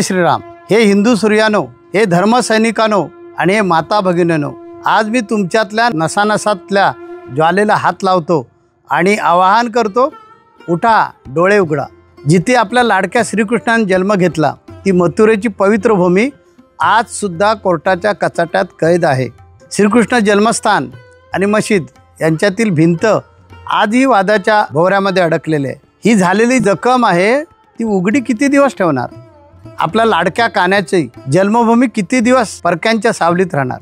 श्रीराम। हे हिंदू सूर्यानो, हे धर्म सैनिकानो आणि हे माता भगिनीनो, आज मी तुमच्यातल्या नसानसातल्या ज्वालेला हात लावतो आणि आवाहन करतो, उठा, डोळे उघडा। जिथे आपल्या लाडक्या श्रीकृष्णाने जन्म घेतला ती मथुरेची पवित्र भूमी आज सुद्धा कोर्टाच्या कचाट्यात कैद आहे। श्रीकृष्ण जन्मस्थान आणि मशीद यांच्यातील भिंत आजही वादाच्या भोवऱ्यामध्ये अडकलेले आहे। ही झालेली जखम आहे ती उघडी किती दिवस ठेवणार? आपल्या लाडक्या कान्याची जन्मभूमी किती दिवस परक्यांच्या सावलीत राहणार?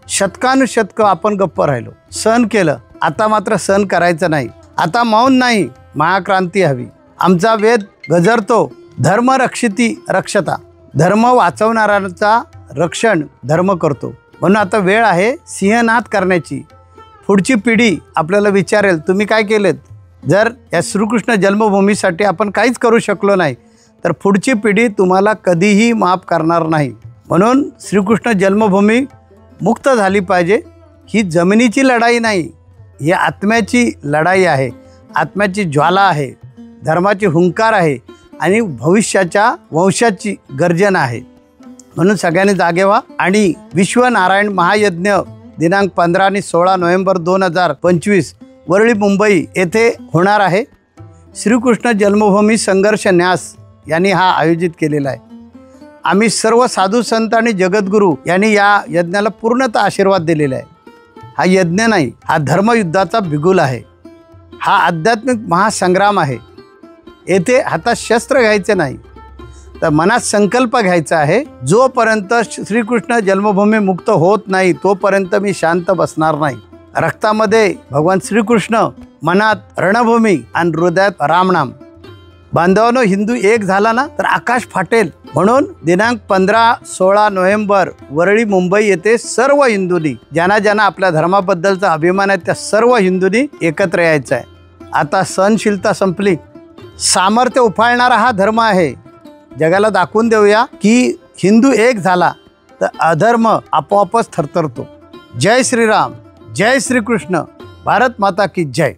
शतकानुशतक आपण गप्प राहिलो, सहन केलं। आता मात्र सहन करायचं नाही। आता मौन नाही, महाक्रांती हवी। आमचा वेद गजरतो, धर्म रक्षिती रक्षता। धर्म वाचवणाऱ्यांचा रक्षण धर्म करतो। म्हणून आता वेळ आहे सिंहनाद करण्याची। पुढची पिढी आपल्याला विचारेल, तुम्ही काय केलेत? जर या श्रीकृष्ण जन्मभूमीसाठी आपण काहीच करू शकलो नाही तर पुढची पिढी तुम्हाला कधीही माफ करणार नाही। म्हणून श्रीकृष्ण जन्मभूमी मुक्त झाली पाहिजे। ही जमिनीची लढाई नाही, ही आत्म्याची लढाई आहे। आत्म्याची ज्वाला आहे, धर्माची हुंकार आहे आणि भविष्याच्या वंशाची गर्जना आहे। म्हणून सगळ्यांनी जागे व्हा आणि विश्वनारायण महायज्ञ दिनांक 15 आणि 16 नोव्हेंबर 2025 वरळी मुंबई येथे होणार आहे। श्रीकृष्ण जन्मभूमी संघर्ष न्यास यांनी हा आयोजित केलेला आहे। आम्ही सर्व साधू संत आणि जगद्गुरू यांनी या यज्ञाला पूर्णतः आशीर्वाद दिलेला आहे। हा यज्ञ नाही, हा धर्मयुद्धाचा बिगुल आहे। हा आध्यात्मिक महासंग्राम आहे। येथे हातात शस्त्र घ्यायचे नाही तर मनात संकल्प घ्यायचा आहे, जोपर्यंत श्रीकृष्ण जन्मभूमी मुक्त होत नाही तोपर्यंत मी शांत बसणार नाही। रक्तामध्ये भगवान श्रीकृष्ण, मनात रणभूमी आणि हृदयात रामनाम। बांधवांनो, हिंदू एक झाला ना तर आकाश फाटेल। म्हणून दिनांक 15-16 नोव्हेंबर वरळी मुंबई येथे सर्व हिंदूंनी, ज्यांना ज्यांना आपल्या धर्माबद्दलचा अभिमान आहे त्या सर्व हिंदूंनी एकत्र यायचं आहे। आता सहनशीलता संपली, सामर्थ्य उफाळणारा हा धर्म आहे। जगाला दाखवून देऊया की हिंदू एक झाला तर अधर्म आपोआपच थरथरतो। जय श्रीराम, जय श्रीकृष्ण, भारत माता की जय।